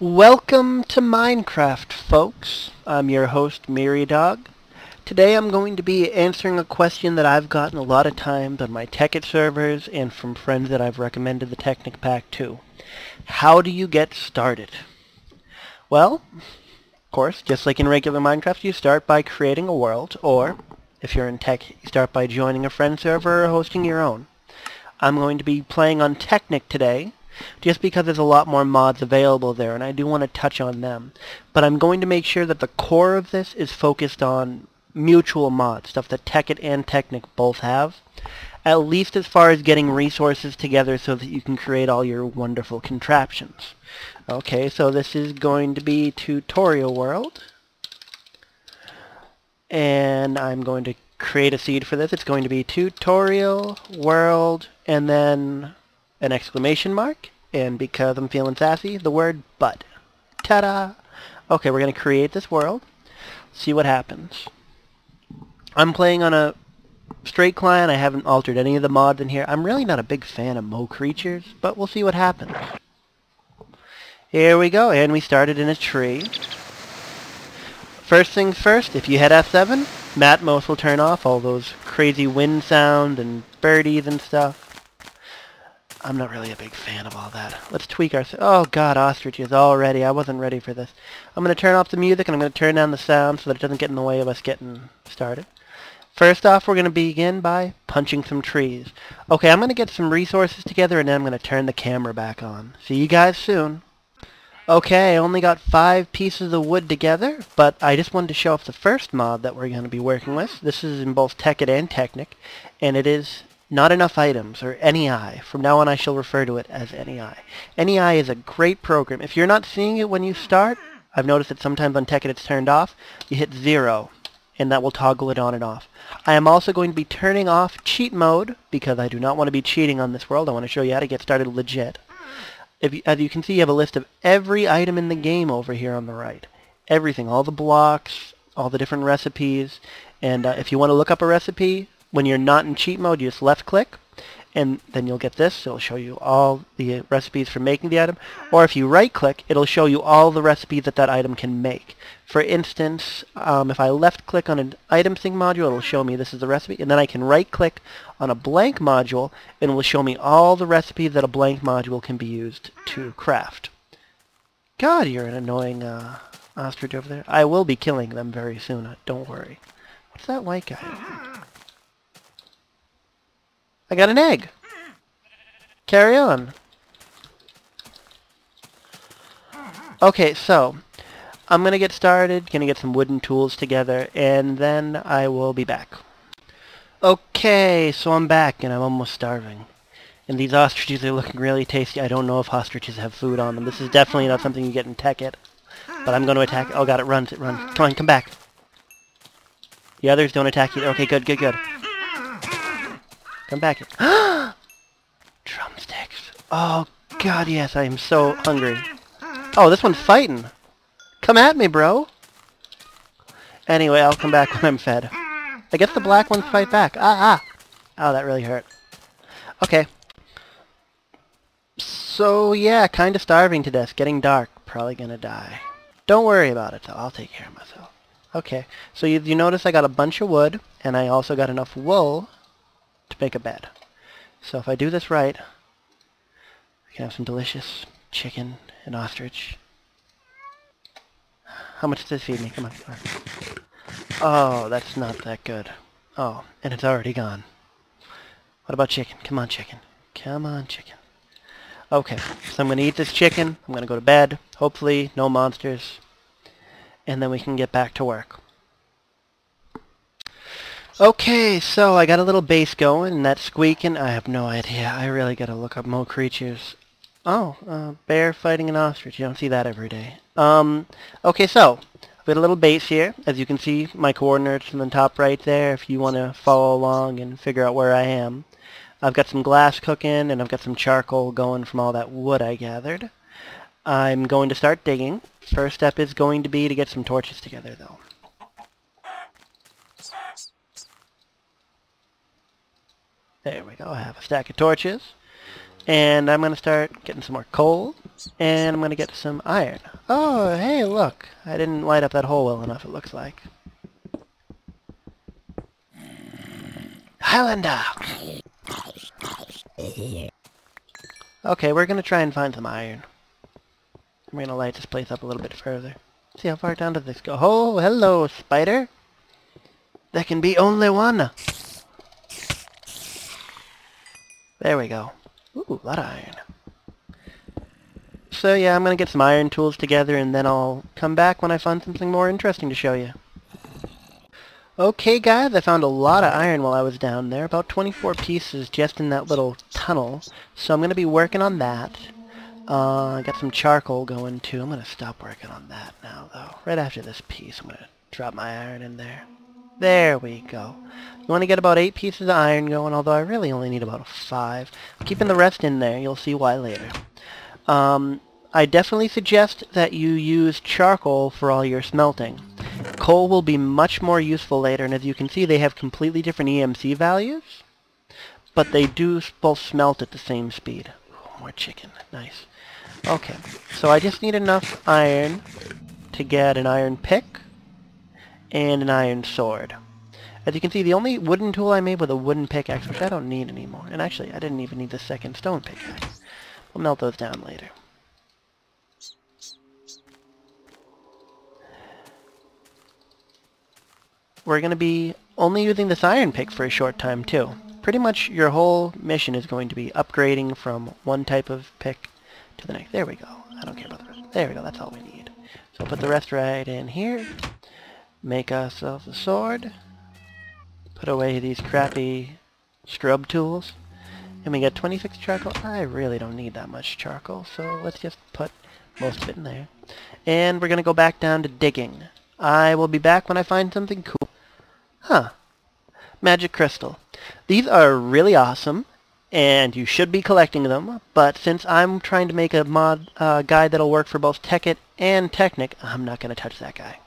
Welcome to Minecraft, folks. I'm your host, Myridog. Today I'm going to be answering a question that I've gotten a lot of times on my Tekkit servers and from friends that I've recommended the Technic pack to. How do you get started? Well, of course, just like in regular Minecraft, you start by creating a world, or if you're in Tech, you start by joining a friend server or hosting your own. I'm going to be playing on Technic today, just because there's a lot more mods available there, and I do want to touch on them. But I'm going to make sure that the core of this is focused on mutual mods, stuff that Tekkit and Technic both have, at least as far as getting resources together so that you can create all your wonderful contraptions. Okay, so this is going to be TutorialWorld, and I'm going to create a seed for this. It's going to be TutorialWorld, and then an exclamation mark, and because I'm feeling sassy, the word but. Ta-da! Okay, we're going to create this world, see what happens. I'm playing on a straight client. I haven't altered any of the mods in here. I'm really not a big fan of Mo creatures, but we'll see what happens. Here we go, and we started in a tree. First things first, if you hit F7, Matmos will turn off, all those crazy wind sounds and birdies and stuff. I'm not really a big fan of all that. Let's tweak our... Oh god, ostriches already. I wasn't ready for this. I'm going to turn off the music and I'm going to turn down the sound so that it doesn't get in the way of us getting started. First off, we're going to begin by punching some trees. Okay, I'm going to get some resources together and then I'm going to turn the camera back on. See you guys soon. Okay, I only got 5 pieces of wood together, but I just wanted to show off the first mod that we're going to be working with. This is in both Tekkit and Technic, and it is Not Enough Items, or NEI. From now on I shall refer to it as NEI. NEI is a great program. If you're not seeing it when you start, I've noticed that sometimes on Tekkit it's turned off. You hit 0, and that will toggle it on and off. I am also going to be turning off cheat mode, because I do not want to be cheating on this world. I want to show you how to get started legit. As you can see, you have a list of every item in the game over here on the right. Everything, all the blocks, all the different recipes, and if you want to look up a recipe, when you're not in cheat mode, you just left click, and then you'll get this. It'll show you all the recipes for making the item. Or if you right click, it'll show you all the recipes that that item can make. For instance, if I left click on an item sync module, it'll show me this is the recipe, and then I can right click on a blank module, and it will show me all the recipes that a blank module can be used to craft. God, you're an annoying ostrich over there. I will be killing them very soon, don't worry. What's that white guy? I got an egg! Carry on. Okay, so I'm gonna get started, gonna get some wooden tools together, and then I will be back. Okay, so I'm back, and I'm almost starving. And these ostriches are looking really tasty. I don't know if ostriches have food on them. This is definitely not something you get in Tekkit. But I'm gonna attack it. Oh god, it runs, it runs. Come on, come back. The others don't attack you. Okay, good, good, good. Come back here. Drumsticks. Oh, god, yes, I am so hungry. Oh, this one's fighting. Come at me, bro. Anyway, I'll come back when I'm fed. I guess the black ones fight back. Ah, ah. Oh, that really hurt. Okay. So, yeah, kind of starving to death. Getting dark. Probably gonna die. Don't worry about it, though. I'll take care of myself. Okay, so you notice I got a bunch of wood, and I also got enough wool to make a bed. So if I do this right, I can have some delicious chicken and ostrich. How much does this feed me? Come on. Come on. Oh, that's not that good. Oh, and it's already gone. What about chicken? Come on, chicken. Come on, chicken. Okay, so I'm going to eat this chicken. I'm going to go to bed. Hopefully, no monsters. And then we can get back to work. Okay, so I got a little base going, and that's squeaking. I have no idea. I really gotta look up more creatures. Oh, bear fighting an ostrich. You don't see that every day. Okay, so I've got a little base here. As you can see, my coordinates in the top right there, if you want to follow along and figure out where I am. I've got some glass cooking, and I've got some charcoal going from all that wood I gathered. I'm going to start digging. First step is going to be to get some torches together, though. There we go, I have a stack of torches. And I'm going to start getting some more coal. And I'm going to get some iron. Oh, hey, look. I didn't light up that hole well enough, it looks like. Highlander! Okay, we're going to try and find some iron. We're going to light this place up a little bit further. See how far down does this go. Oh, hello, spider. There can be only one. There we go. Ooh, a lot of iron. So yeah, I'm going to get some iron tools together and then I'll come back when I find something more interesting to show you. Okay guys, I found a lot of iron while I was down there, about 24 pieces just in that little tunnel. So I'm going to be working on that. I got some charcoal going too. I'm going to stop working on that now though. Right after this piece, I'm going to drop my iron in there. There we go. You want to get about 8 pieces of iron going, although I really only need about 5. I'm keeping the rest in there, you'll see why later. I definitely suggest that you use charcoal for all your smelting. Coal will be much more useful later, and as you can see they have completely different EMC values, but they do both smelt at the same speed. Ooh, more chicken. Nice. Okay, so I just need enough iron to get an iron pick and an iron sword. As you can see, the only wooden tool I made was a wooden pickaxe, which I don't need anymore. And actually, I didn't even need the second stone pickaxe. We'll melt those down later. We're going to be only using this iron pick for a short time, too. Pretty much your whole mission is going to be upgrading from one type of pick to the next. There we go. I don't care about the rest. There we go. That's all we need. So I'll put the rest right in here. Make ourselves a sword. Put away these crappy scrub tools. And we got 26 charcoal. I really don't need that much charcoal, so let's just put most of it in there. And we're going to go back down to digging. I will be back when I find something cool. Huh. Magic crystal. These are really awesome, and you should be collecting them, but since I'm trying to make a mod guide that'll work for both Tekkit and Technic, I'm not going to touch that guy.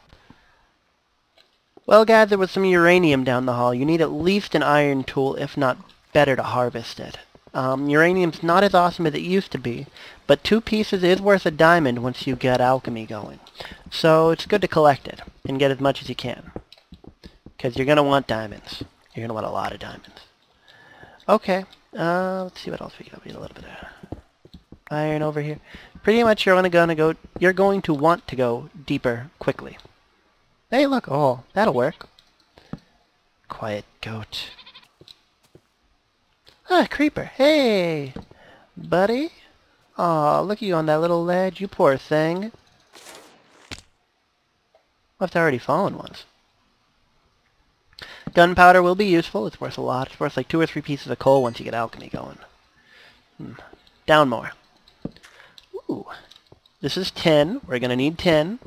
Well guys, there was some uranium down the hall. You need at least an iron tool, if not better, to harvest it. Uranium's not as awesome as it used to be, but 2 pieces is worth a diamond once you get alchemy going. So it's good to collect it, and get as much as you can. Because you're going to want diamonds. You're going to want a lot of diamonds. Okay, let's see what else we got. We got a little bit of iron over here. Pretty much you're going to want to go deeper quickly. Hey, look. Oh, that'll work. Quiet goat. Ah, creeper. Hey, buddy. Aw, look at you on that little ledge. You poor thing. Must have already fallen once. Gunpowder will be useful. It's worth a lot. It's worth like 2 or 3 pieces of coal once you get alchemy going. Down more. Ooh. This is tin. We're going to need tin.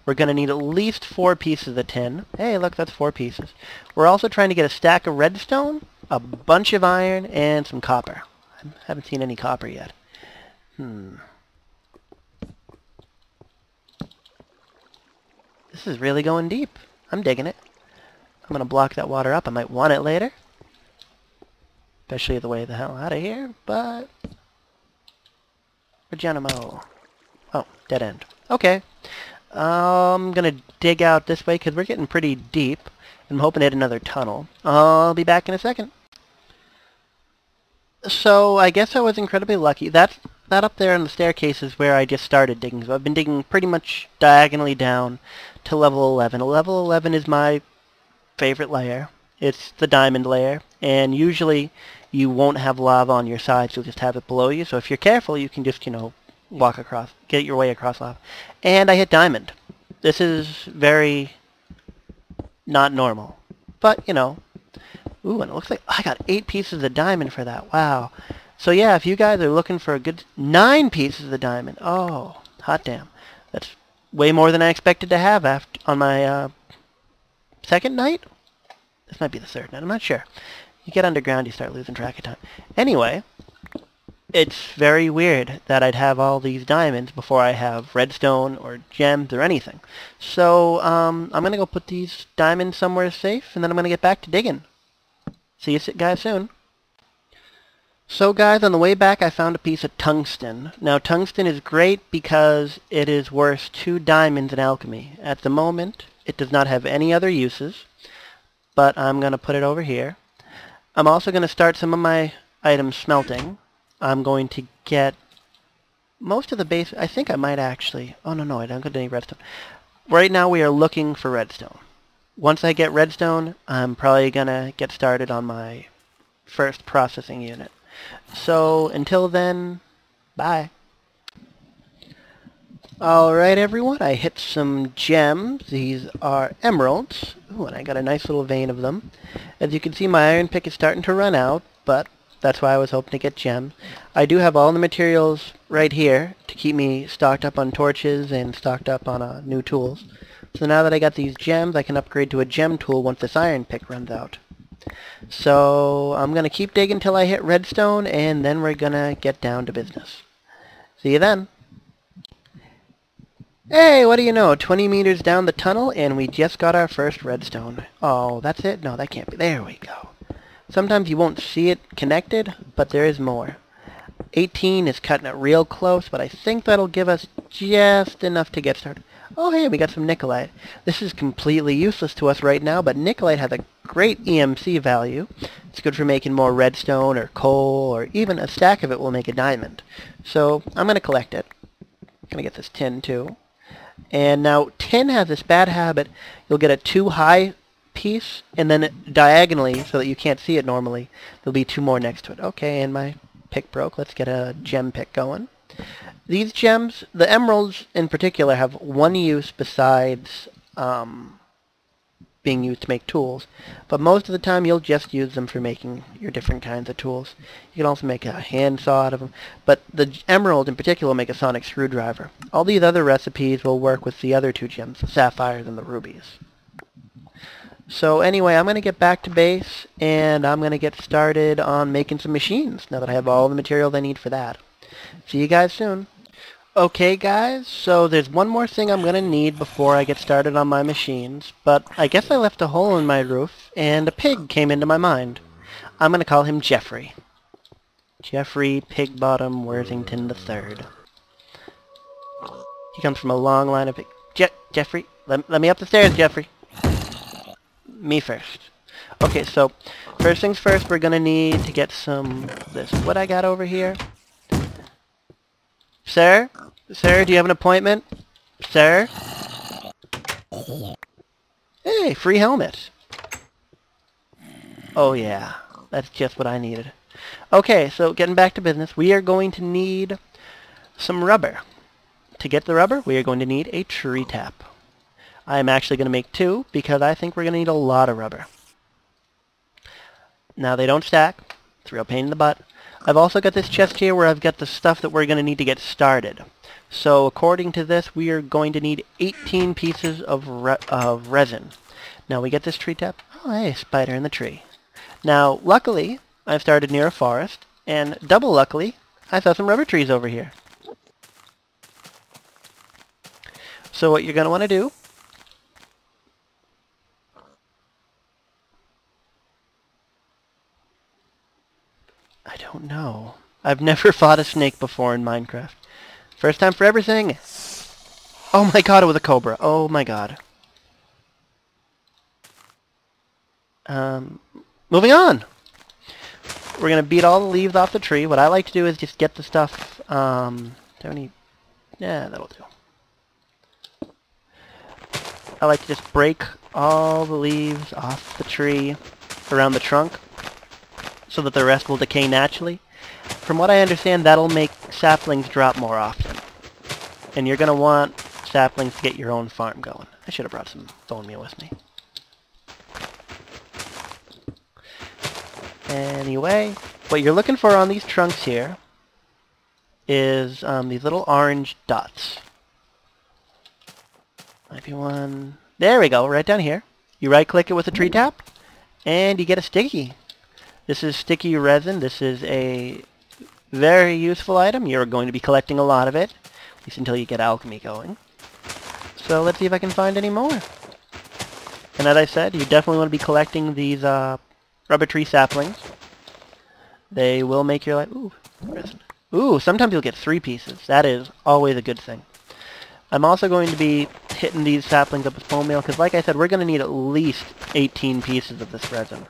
We're going to need at least 4 pieces of tin. Hey, look, that's 4 pieces. We're also trying to get a stack of redstone, a bunch of iron, and some copper. I haven't seen any copper yet. This is really going deep. I'm digging it. I'm going to block that water up. I might want it later. Especially the way the hell out of here, but... Regenimo. Oh, dead end. Okay. I'm going to dig out this way because we're getting pretty deep. I'm hoping to hit another tunnel. I'll be back in a second. So, I guess I was incredibly lucky. That up there on the staircase is where I just started digging. So I've been digging pretty much diagonally down to level 11. Level 11 is my favorite layer. It's the diamond layer. And usually you won't have lava on your sides. You'll just have it below you. So if you're careful, you can just, walk across, get your way across lava. And I hit diamond. This is very not normal. But, Ooh, and it looks like I got 8 pieces of diamond for that. Wow. So yeah, if you guys are looking for a good 9 pieces of diamond. Oh, hot damn. That's way more than I expected to have on my second night? This might be the third night. I'm not sure. You get underground, you start losing track of time. Anyway, it's very weird that I'd have all these diamonds before I have redstone or gems or anything. So I'm going to go put these diamonds somewhere safe, and then I'm going to get back to digging. See you guys soon. So guys, on the way back I found a piece of tungsten. Now tungsten is great because it is worth 2 diamonds in alchemy. At the moment, it does not have any other uses, but I'm going to put it over here. I'm also going to start some of my items smelting. I'm going to get most of the base. I think I might actually. Oh no, I don't get any redstone. Right now we are looking for redstone. Once I get redstone, I'm probably going to get started on my first processing unit. So until then, bye. Alright everyone, I hit some gems. These are emeralds. Ooh, and I got a nice little vein of them. As you can see, my iron pick is starting to run out, but that's why I was hoping to get gems. I do have all the materials right here to keep me stocked up on torches and stocked up on new tools. So now that I got these gems, I can upgrade to a gem tool once this iron pick runs out. So I'm going to keep digging until I hit redstone, and then we're going to get down to business. See you then. Hey, what do you know? 20 meters down the tunnel, and we just got our first redstone. Oh, that's it? No, that can't be. There we go. Sometimes you won't see it connected, but there is more. 18 is cutting it real close, but I think that'll give us just enough to get started. Oh, hey, we got some nickelite. This is completely useless to us right now, but nickelite has a great EMC value. It's good for making more redstone or coal, or even a stack of it will make a diamond. So I'm going to collect it. I'm going to get this tin, too. And now tin has this bad habit. You'll get a too high piece, and then diagonally, so that you can't see it normally, there'll be 2 more next to it. Okay, and my pick broke. Let's get a gem pick going. These gems, the emeralds in particular, have one use besides being used to make tools. But most of the time you'll just use them for making your different kinds of tools. You can also make a handsaw out of them. But the emerald in particular will make a sonic screwdriver. All these other recipes will work with the other 2 gems, the sapphires and the rubies. So anyway, I'm going to get back to base, and I'm going to get started on making some machines, now that I have all the materials I need for that. See you guys soon. Okay guys, so there's one more thing I'm going to need before I get started on my machines, but I guess I left a hole in my roof, and a pig came into my mind. I'm going to call him Jeffrey. Jeffrey Pigbottom Worthington III. He comes from a long line of pigs. Jeffrey, let me up the stairs, Jeffrey. Me first. Okay, so first things first, we're going to need to get some of this wood I got over here. Sir? Sir, do you have an appointment? Sir? Hey, free helmet. Oh yeah, that's just what I needed. Okay, so getting back to business, we are going to need some rubber. To get the rubber, we are going to need a tree tap. I am actually going to make 2 because I think we're going to need a lot of rubber. Now they don't stack. It's a real pain in the butt. I've also got this chest here where I've got the stuff that we're going to need to get started. So according to this, we are going to need 18 pieces of resin. Now we get this tree tap. Oh, hey, spider in the tree. Now, luckily, I've started near a forest, and double luckily, I saw some rubber trees over here. So what you're going to want to do I don't know. I've never fought a snake before in Minecraft. First time for everything. Oh my god, it was a cobra. Oh my god. Moving on. We're going to beat all the leaves off the tree. What I like to do is just get the stuff, yeah, that'll do. I like to just break all the leaves off the tree around the trunk, so that the rest will decay naturally. From what I understand, that'll make saplings drop more often. And you're going to want saplings to get your own farm going. I should have brought some bone meal with me. Anyway, what you're looking for on these trunks here is these little orange dots. Might be one. There we go, right down here. You right-click it with a tree tap, and you get a sticky. This is sticky resin. This is a very useful item. You're going to be collecting a lot of it, at least until you get alchemy going. So let's see if I can find any more. And as I said, you definitely want to be collecting these rubber tree saplings. They will make your life... Ooh, resin. Ooh, sometimes you'll get 3 pieces. That is always a good thing. I'm also going to be hitting these saplings up with bone meal, because like I said, we're going to need at least 18 pieces of this resin.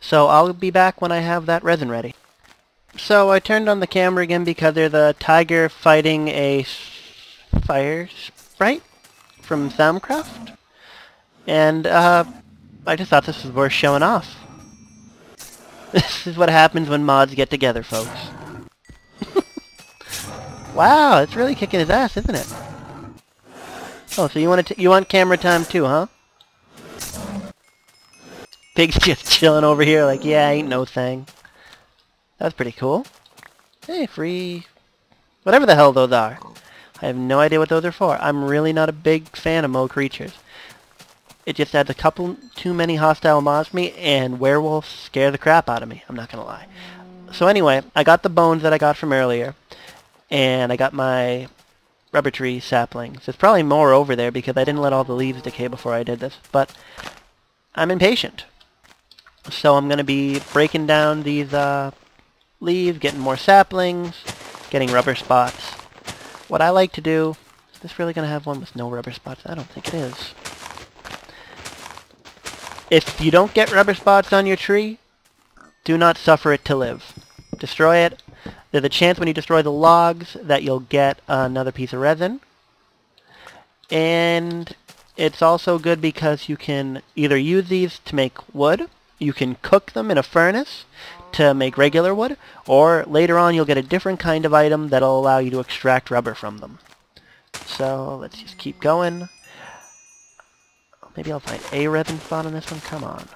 So I'll be back when I have that resin ready. So I turned on the camera again because there's a tiger fighting a fire sprite from Thamcraft. And I just thought this was worth showing off. This is what happens when mods get together, folks. Wow, it's really kicking his ass, isn't it? Oh, so you want camera time too, huh? Pig's just chilling over here like, yeah, ain't no thing. That's pretty cool. Hey, free... whatever the hell those are. I have no idea what those are for. I'm really not a big fan of Mo creatures. It just adds a couple too many hostile mobs to me, and werewolves scare the crap out of me. I'm not gonna lie. So anyway, I got the bones that I got from earlier, and I got my rubber tree saplings. There's probably more over there because I didn't let all the leaves decay before I did this, but I'm impatient. So I'm gonna be breaking down these leaves, getting more saplings, getting rubber spots. What I like to do... is this really gonna have one with no rubber spots? I don't think it is. If you don't get rubber spots on your tree, do not suffer it to live. Destroy it. There's a chance when you destroy the logs that you'll get another piece of resin. And it's also good because you can either use these to make wood, you can cook them in a furnace to make regular wood, or later on you'll get a different kind of item that'll allow you to extract rubber from them. So let's just keep going. Maybe I'll find a resin spot on this one. Come on.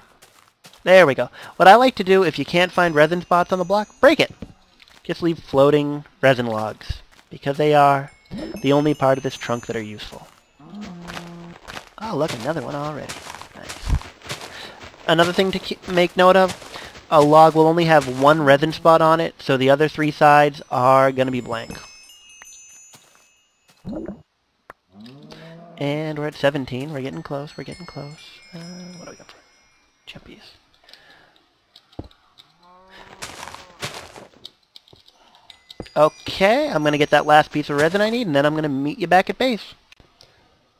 There we go. What I like to do, if you can't find resin spots on the block, break it. Just leave floating resin logs, because they are the only part of this trunk that are useful. Oh, look, another one already. Nice. Another thing to make note of, a log will only have one resin spot on it, so the other 3 sides are going to be blank. And we're at 17. We're getting close. We're getting close. What do we got for chumpies? Okay, I'm going to get that last piece of resin I need, and then I'm going to meet you back at base.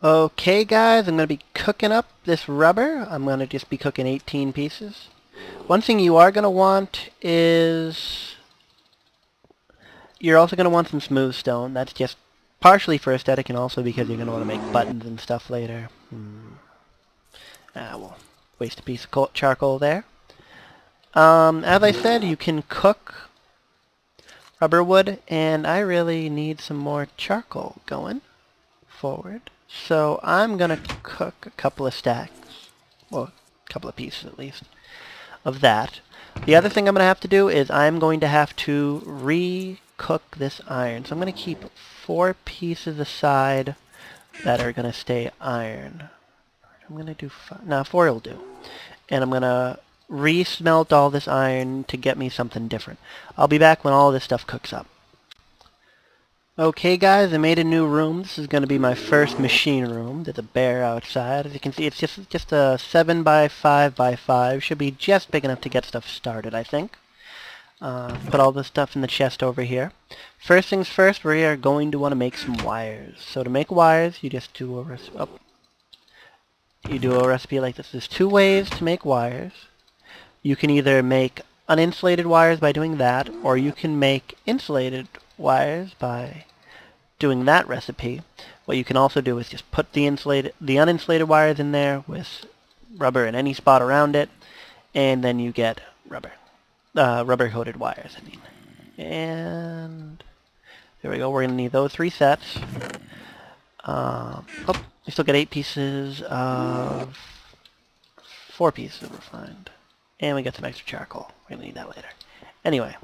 Okay, guys, I'm going to be cooking up this rubber. I'm going to just be cooking 18 pieces. One thing you are going to want is... you're also going to want some smooth stone. That's just partially for aesthetic and also because you're going to want to make buttons and stuff later. We'll waste a piece of charcoal there. As I said, you can cook rubber wood, and I really need some more charcoal going forward. So I'm going to cook a couple of stacks, well, a couple of pieces at least, of that. The other thing I'm going to have to do is I'm going to have to re-cook this iron. So I'm going to keep 4 pieces aside that are going to stay iron. I'm going to do 5. No, 4 will do. And I'm going to re-smelt all this iron to get me something different. I'll be back when all this stuff cooks up. Okay, guys, I made a new room. This is going to be my first machine room. There's a bear outside. As you can see, it's just a 7 by 5 by 5. Should be just big enough to get stuff started, I think. Put all the stuff in the chest over here. First things first, we are going to want to make some wires. So to make wires, you just do a recipe like this. There's 2 ways to make wires. You can either make uninsulated wires by doing that, or you can make insulated wires by doing that recipe. What you can also do is just put the uninsulated wires in there with rubber in any spot around it, and then you get rubber coated wires, I mean. And there we go. We're going to need those 3 sets. We still got 8 pieces of 4 pieces of refined. And we got some extra charcoal. We're going to need that later. Anyway.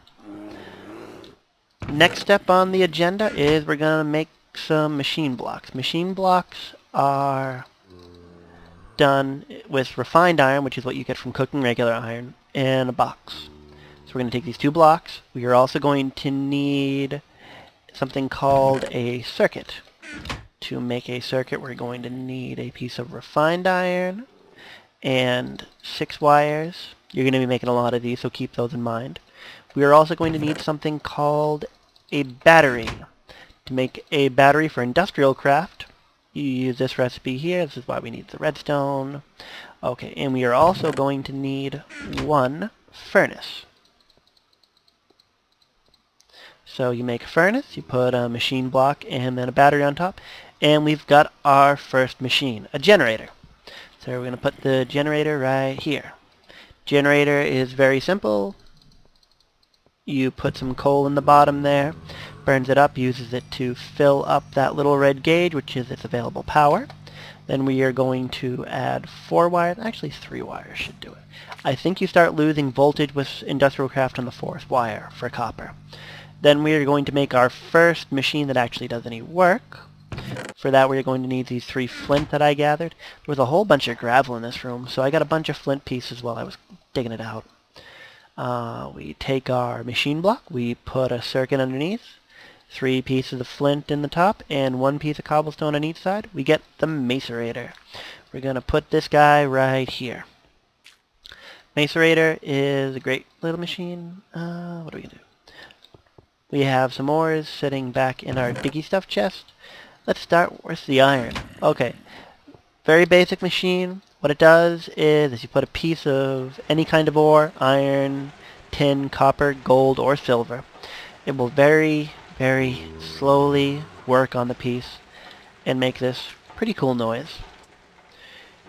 Next step on the agenda is we're going to make some machine blocks. Machine blocks are done with refined iron, which is what you get from cooking regular iron, in a box. So we're going to take these 2 blocks. We are also going to need something called a circuit. To make a circuit, we're going to need a piece of refined iron and 6 wires. You're going to be making a lot of these, so keep those in mind. We are also going to need something called a battery. To make a battery for industrial craft, you use this recipe here. This is why we need the redstone. Okay, and we are also going to need one furnace. So you make a furnace, you put a machine block and then a battery on top, and we've got our first machine, a generator. So we're going to put the generator right here. Generator is very simple. You put some coal in the bottom there, burns it up, uses it to fill up that little red gauge, which is its available power. Then we are going to add 4 wires, actually 3 wires should do it. I think you start losing voltage with industrial craft on the 4th wire for copper. Then we are going to make our first machine that actually does any work. For that we are going to need these 3 flint that I gathered. There was a whole bunch of gravel in this room, so I got a bunch of flint pieces while I was digging it out. We take our machine block, we put a circuit underneath, 3 pieces of flint in the top, and 1 piece of cobblestone on each side. We get the macerator. We're going to put this guy right here. Macerator is a great little machine. What are we going to do? We have some ores sitting back in our diggy stuff chest. Let's start with the iron. Okay, very basic machine. What it does is you put a piece of any kind of ore, iron, tin, copper, gold, or silver. It will very, very slowly work on the piece and make this pretty cool noise.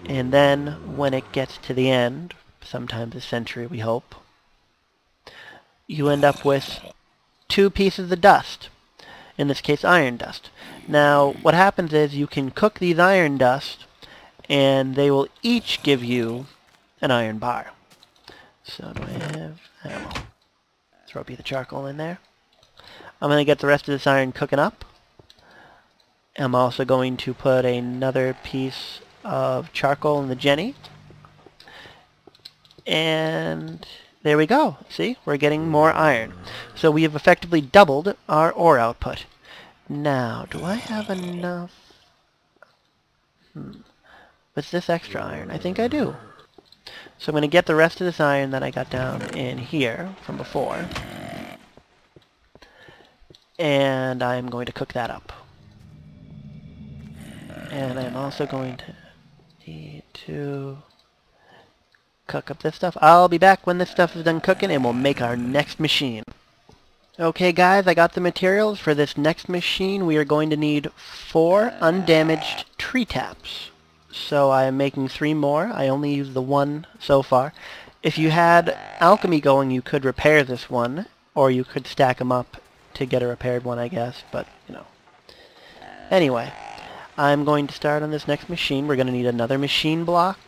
And then when it gets to the end, sometimes a century we hope, you end up with 2 pieces of dust. In this case, iron dust. Now, what happens is you can cook these iron dust, and they will each give you an iron bar. So do I have... I don't know. Throw a piece of charcoal in there. I'm going to get the rest of this iron cooking up. I'm also going to put another piece of charcoal in the jenny. And there we go. See? We're getting more iron. So we have effectively doubled our ore output. Now, do I have enough? What's this extra iron? I think I do. So I'm going to get the rest of this iron that I got down in here from before. And I'm going to cook that up. And I'm also going to need to cook up this stuff. I'll be back when this stuff is done cooking and we'll make our next machine. Okay guys, I got the materials for this next machine. We are going to need 4 undamaged tree taps. So I am making 3 more. I only used the 1 so far. If you had alchemy going, you could repair this one, or you could stack them up to get a repaired one, I guess, but, you know. Anyway, I'm going to start on this next machine. We're going to need another machine block,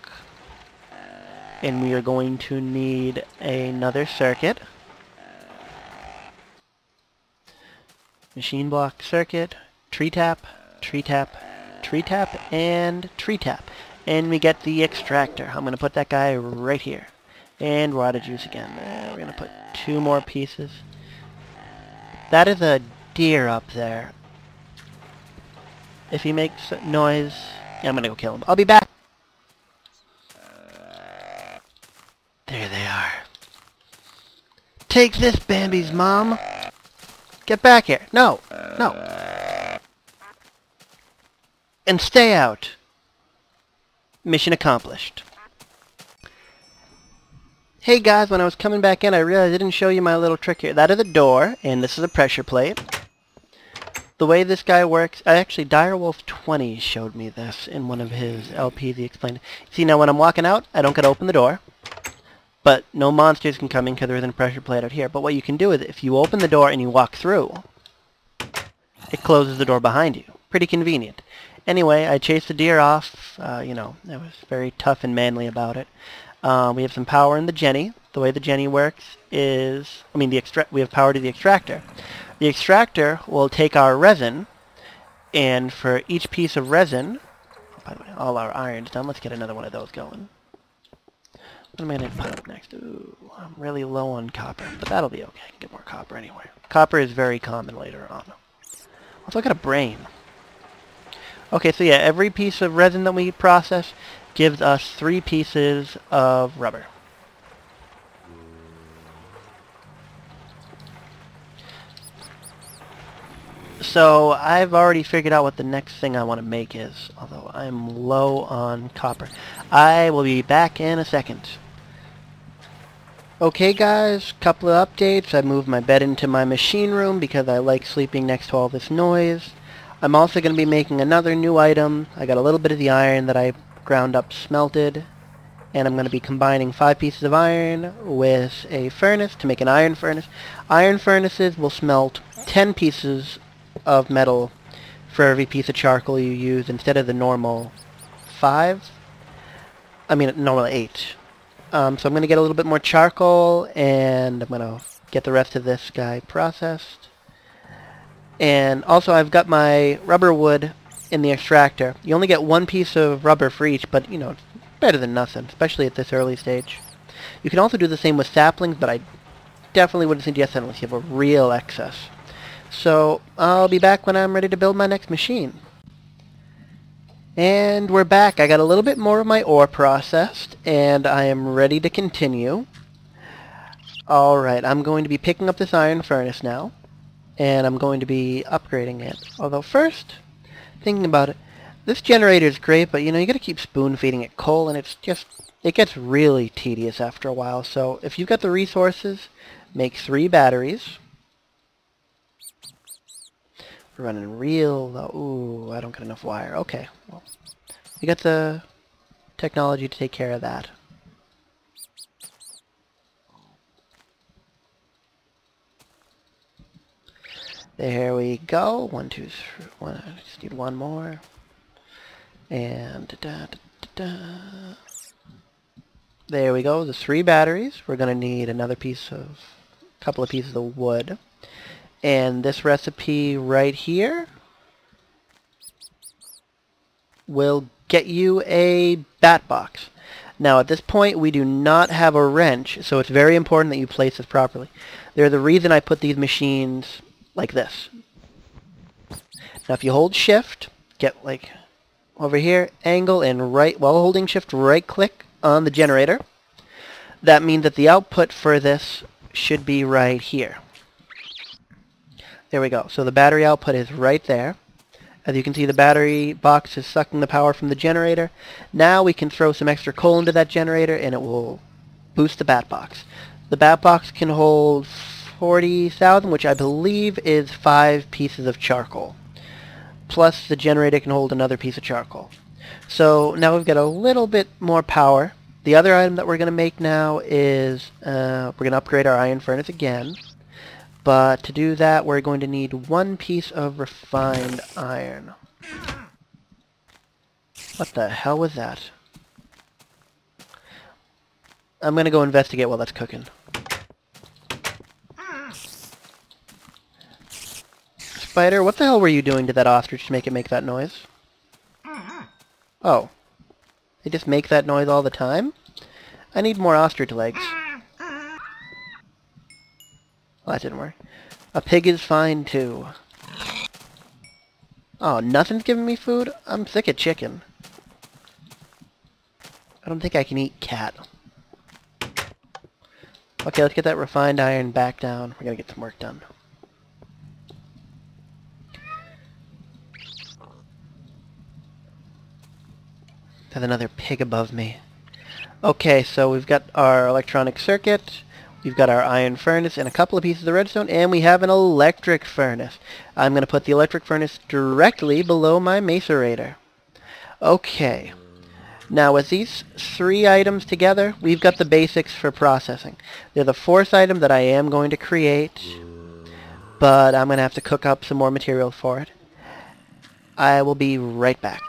and we are going to need another circuit. Machine block, circuit, tree tap, tree tap, tree tap, and tree tap. And we get the extractor. I'm going to put that guy right here. And we're out of juice again. We're going to put 2 more pieces. That is a deer up there. If he makes noise, yeah, I'm going to go kill him. I'll be back. There they are. Take this, Bambi's mom. Get back here. No. No. And stay out. Mission accomplished. Hey guys, when I was coming back in, I realized I didn't show you my little trick here. That is a door, and this is a pressure plate. The way this guy works, actually, Direwolf20 showed me this in one of his LPs. He explained it. See, now when I'm walking out, I don't get to open the door. But no monsters can come in because there isn't a pressure plate out here. But what you can do is, if you open the door and you walk through, it closes the door behind you. Pretty convenient. Anyway, I chased the deer off. You know, I was very tough and manly about it. We have some power in the jenny. The way the jenny works is, we have power to the extractor. The extractor will take our resin, and for each piece of resin, by the way, all our iron's done. Let's get another one of those going. What am I going to put up next? Ooh, I'm really low on copper, but that'll be okay. I can get more copper anyway. Copper is very common later on. Also, I got a brain. Okay, so yeah, every piece of resin that we process gives us 3 pieces of rubber. So I've already figured out what the next thing I want to make is, although I'm low on copper. I will be back in a second. Okay guys, couple of updates. I moved my bed into my machine room because I like sleeping next to all this noise. I'm also going to be making another new item. I got a little bit of the iron that I ground up smelted, and I'm going to be combining 5 pieces of iron with a furnace to make an iron furnace. Iron furnaces will smelt 10 pieces of metal for every piece of charcoal you use instead of the normal 5. I mean, normal 8. So I'm going to get a little bit more charcoal, and I'm going to get the rest of this guy processed. And also I've got my rubber wood in the extractor. You only get 1 piece of rubber for each, but you know, it's better than nothing, especially at this early stage. You can also do the same with saplings, but I definitely wouldn't suggest that unless you have a real excess. So I'll be back when I'm ready to build my next machine. And we're back. I got a little bit more of my ore processed, and I am ready to continue. Alright, I'm going to be picking up this iron furnace now, and I'm going to be upgrading it. Although first, thinking about it, this generator is great, but you know, you gotta keep spoon feeding it coal, and it gets really tedious after a while. So if you've got the resources, make 3 batteries. We're running real low. Ooh, I don't get enough wire. Okay, well, we got the technology to take care of that. There we go. 1, 2, 3. I just need 1 more. And there we go. The 3 batteries. We're gonna need another couple of pieces of wood. And this recipe right here will get you a bat box. Now at this point we do not have a wrench, so it's very important that you place this properly. They're the reason I put these machines like this. Now if you hold shift, get like over here, angle, and right, while holding shift, right click on the generator. That means that the output for this should be right here. There we go. So the battery output is right there. As you can see, the battery box is sucking the power from the generator. Now we can throw some extra coal into that generator and it will boost the bat box. The bat box can hold 40,000, which I believe is 5 pieces of charcoal. Plus the generator can hold another piece of charcoal. So now we've got a little bit more power. The other item that we're going to make now is we're going to upgrade our iron furnace again. But to do that, we're going to need 1 piece of refined iron. What the hell was that? I'm going to go investigate while that's cooking. Spider, what the hell were you doing to that ostrich to make it make that noise? Oh. They just make that noise all the time? I need more ostrich legs. Well, that didn't work. A pig is fine, too. Oh, nothing's giving me food? I'm sick of chicken. I don't think I can eat cat. Okay, let's get that refined iron back down. We're gonna get some work done. There's another pig above me. Okay, so we've got our electronic circuit. We've got our iron furnace and a couple of pieces of redstone, and we have an electric furnace. I'm going to put the electric furnace directly below my macerator. Okay. Now with these 3 items together, we've got the basics for processing. They're the 4th item that I am going to create, but I'm going to have to cook up some more material for it. I will be right back.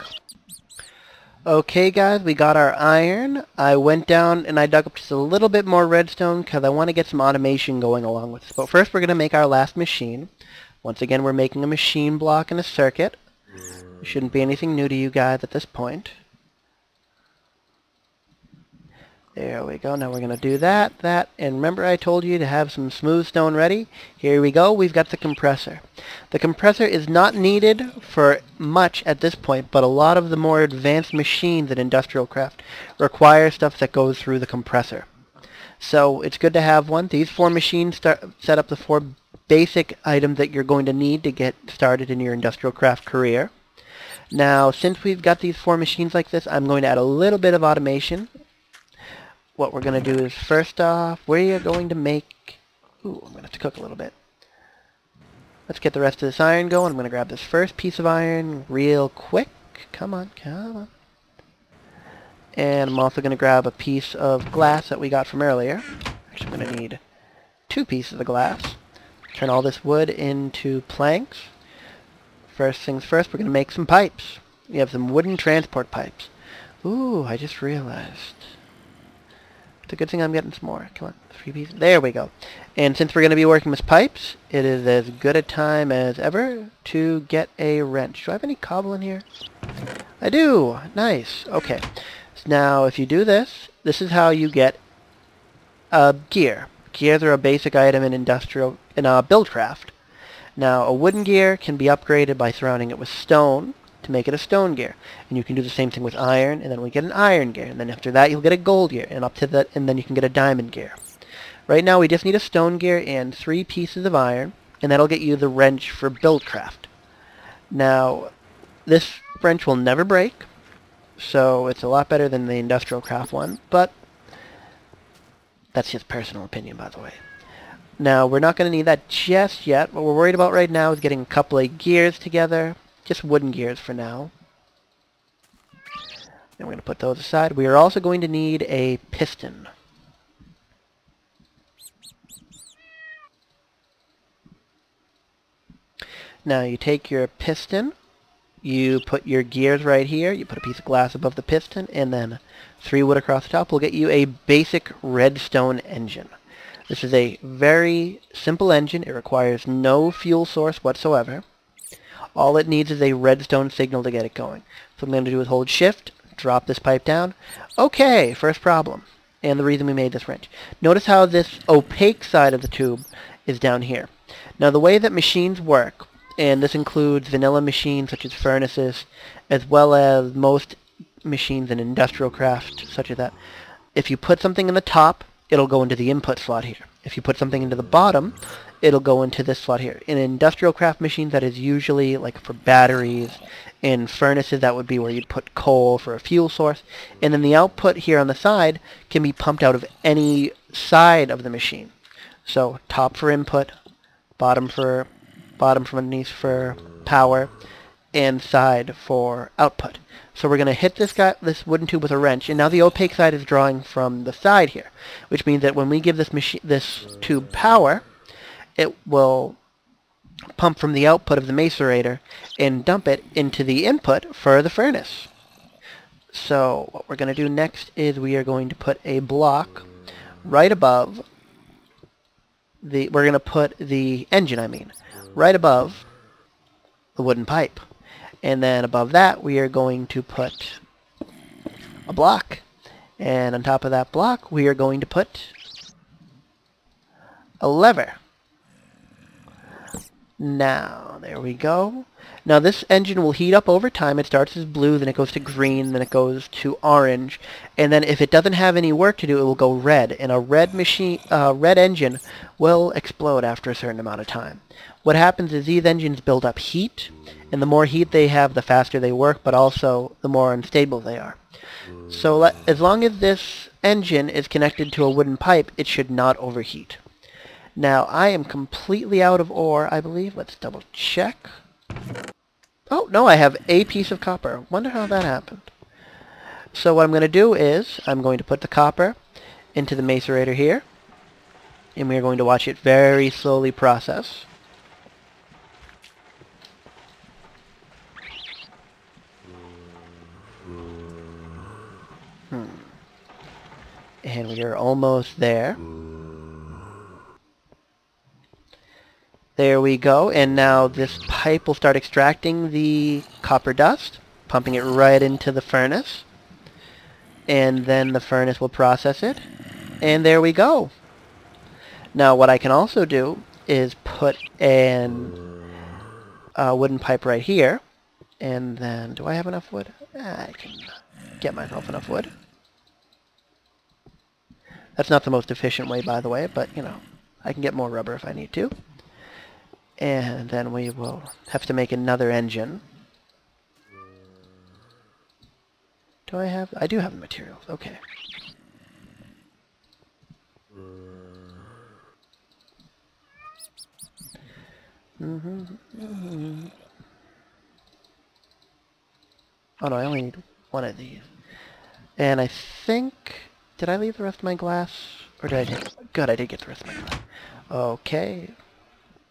Okay guys, we got our iron. I went down and I dug up just a little bit more redstone because I want to get some automation going along with this. But first we're going to make our last machine. Once again, we're making a machine block and a circuit. It shouldn't be anything new to you guys at this point. There we go. Now we're going to do that, and remember I told you to have some smooth stone ready? Here we go. We've got the compressor. The compressor is not needed for much at this point, but a lot of the more advanced machines in industrial craft require stuff that goes through the compressor. So it's good to have one. These 4 machines set up the 4 basic item that you're going to need to get started in your industrial craft career. Now, since we've got these 4 machines like this, I'm going to add a little bit of automation. What we're going to do is, first off, we are going to make... Ooh, I'm going to have to cook a little bit. Let's get the rest of this iron going. I'm going to grab this first piece of iron real quick. Come on, come on. And I'm also going to grab a piece of glass that we got from earlier. Actually, I'm going to need 2 pieces of glass. Turn all this wood into planks. First things first, we're going to make some pipes. We have some wooden transport pipes. Ooh, I just realized. It's a good thing I'm getting some more. Come on, 3 pieces. There we go. And since we're going to be working with pipes, it is as good a time as ever to get a wrench. Do I have any cobble in here? I do. Nice. Okay. So now, if you do this, this is how you get a gear. Gears are a basic item in buildcraft. Now, a wooden gear can be upgraded by surrounding it with stone to make it a stone gear. And you can do the same thing with iron, and then we get an iron gear. And then after that, you'll get a gold gear, and up to that, and then you can get a diamond gear. Right now, we just need a stone gear and 3 pieces of iron, and that'll get you the wrench for buildcraft. Now, this wrench will never break, so it's a lot better than the industrial craft one, but that's just personal opinion, by the way. Now, we're not going to need that just yet. What we're worried about right now is getting a couple of gears together. Just wooden gears for now. And we're going to put those aside. We are also going to need a piston. Now, you take your piston, you put your gears right here, you put a piece of glass above the piston, and then 3 wood across the top will get you a basic redstone engine. This is a very simple engine. It requires no fuel source whatsoever. All it needs is a redstone signal to get it going. So what I'm going to do is hold shift, drop this pipe down. Okay, first problem. And the reason we made this wrench. Notice how this opaque side of the tube is down here. Now the way that machines work, and this includes vanilla machines such as furnaces, as well as most machines in industrial craft such as that, if you put something in the top, it'll go into the input slot here. If you put something into the bottom, it'll go into this slot here. In industrial craft machines, that is usually like for batteries. In furnaces, that would be where you'd put coal for a fuel source. And then the output here on the side can be pumped out of any side of the machine. So top for input, bottom from underneath for power, and side for output. So we're going to hit this wooden tube with a wrench, and now the opaque side is drawing from the side here, which means that when we give this tube power, it will pump from the output of the macerator and dump it into the input for the furnace. So what we're going to do next is we are going to put a block right above we're going to put the engine, right above the wooden pipe. And then above that, we are going to put a block. And on top of that block, we are going to put a lever. Now, there we go. Now this engine will heat up over time. It starts as blue, then it goes to green, then it goes to orange. And then if it doesn't have any work to do, it will go red. And a red engine will explode after a certain amount of time. What happens is these engines build up heat, and the more heat they have, the faster they work, but also the more unstable they are. So as long as this engine is connected to a wooden pipe, it should not overheat. Now, I am completely out of ore, I believe. Let's double check. Oh, no, I have a piece of copper. Wonder how that happened. So what I'm going to do is, I'm going to put the copper into the macerator here, and we're going to watch it very slowly process. And we are almost there. There we go, and now this pipe will start extracting the copper dust, pumping it right into the furnace. And then the furnace will process it. And there we go. Now what I can also do is put a wooden pipe right here. And then, do I have enough wood? I can get myself enough wood. That's not the most efficient way, by the way, but, you know, I can get more rubber if I need to. And then we will have to make another engine. Do I have... I do have the materials. Okay. Oh no, I only need one of these. And I think... Did I leave the rest of my glass? Or did I take... Good, I did get the rest of my glass. Okay.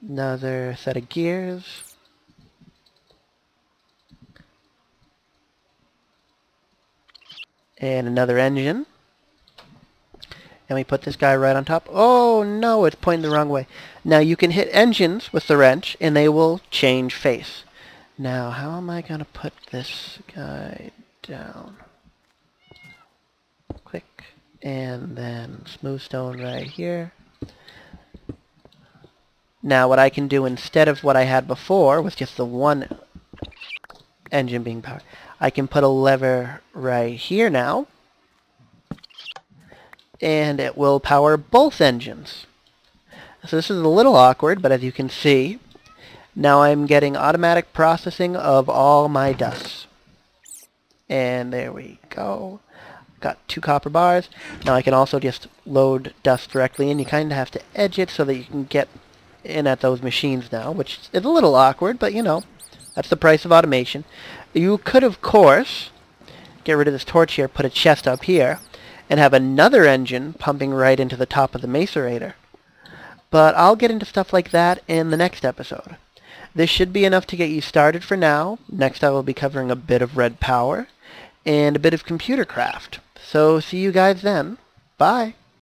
Another set of gears. And another engine. And we put this guy right on top. Oh no, it's pointing the wrong way. Now you can hit engines with the wrench and they will change face. Now how am I going to put this guy down? Click. And then smooth stone right here. Now what I can do instead of what I had before with just the one engine being powered, I can put a lever right here now. And it will power both engines. So this is a little awkward, but as you can see, now I'm getting automatic processing of all my dusts. And there we go. Got 2 copper bars. Now I can also just load dust directly in. You kind of have to edge it so that you can get in at those machines now, which is a little awkward, but you know, that's the price of automation. You could, of course, get rid of this torch here, put a chest up here, and have another engine pumping right into the top of the macerator. But I'll get into stuff like that in the next episode. This should be enough to get you started for now. Next I will be covering a bit of red power and a bit of computer craft. So see you guys then. Bye.